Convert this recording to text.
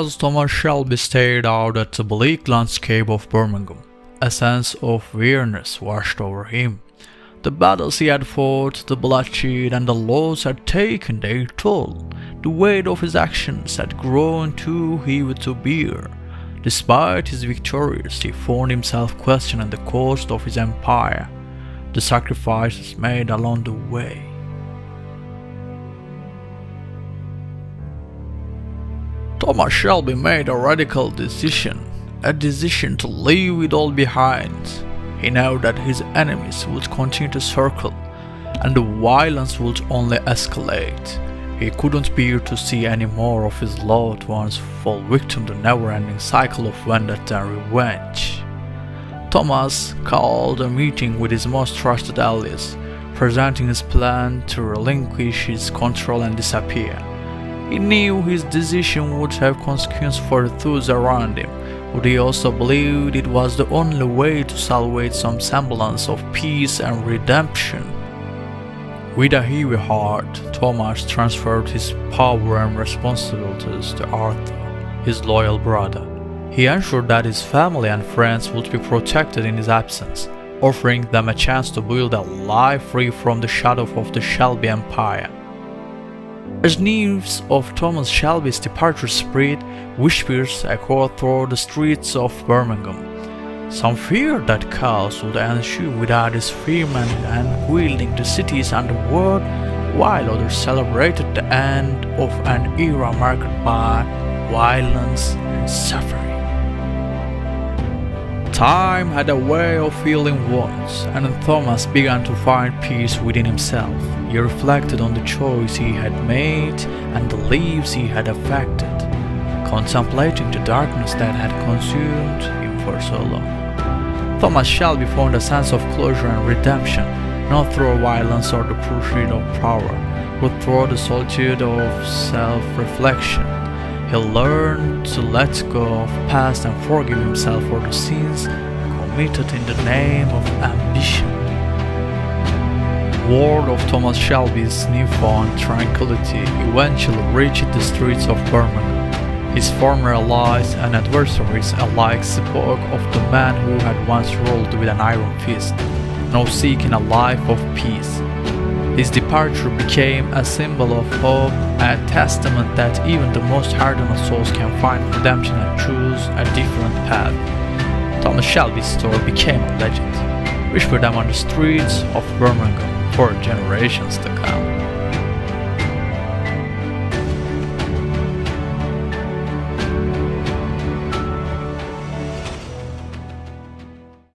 As Thomas Shelby stared out at the bleak landscape of Birmingham, a sense of weariness washed over him. The battles he had fought, the bloodshed and the loss had taken their toll. The weight of his actions had grown too heavy to bear. Despite his victories, he found himself questioning the cost of his empire, the sacrifices made along the way. Thomas Shelby made a radical decision, a decision to leave it all behind. He knew that his enemies would continue to circle, and the violence would only escalate. He couldn't bear to see any more of his loved ones fall victim to the never-ending cycle of vendetta and revenge. Thomas called a meeting with his most trusted allies, presenting his plan to relinquish his control and disappear. He knew his decision would have consequences for those around him, but he also believed it was the only way to salvage some semblance of peace and redemption. With a heavy heart, Thomas transferred his power and responsibilities to Arthur, his loyal brother. He ensured that his family and friends would be protected in his absence, offering them a chance to build a life free from the shadow of the Shelby Empire. As news of Thomas Shelby's departure spread, whispers echoed through the streets of Birmingham. Some feared that chaos would ensue without his freemen and wielding the cities and the world, while others celebrated the end of an era marked by violence and suffering. Time had a way of healing wounds, and Thomas began to find peace within himself. He reflected on the choice he had made and the lives he had affected, contemplating the darkness that had consumed him for so long. Thomas Shelby found a sense of closure and redemption, not through violence or the pursuit of power, but through the solitude of self-reflection. He learned to let go of past and forgive himself for the sins committed in the name of ambition. Word of Thomas Shelby's newfound tranquility eventually reached the streets of Birmingham. His former allies and adversaries alike spoke of the man who had once ruled with an iron fist, now seeking a life of peace. His departure became a symbol of hope, a testament that even the most hardened souls can find redemption and choose a different path. Thomas Shelby's story became a legend, whispered among the streets of Birmingham for generations to come.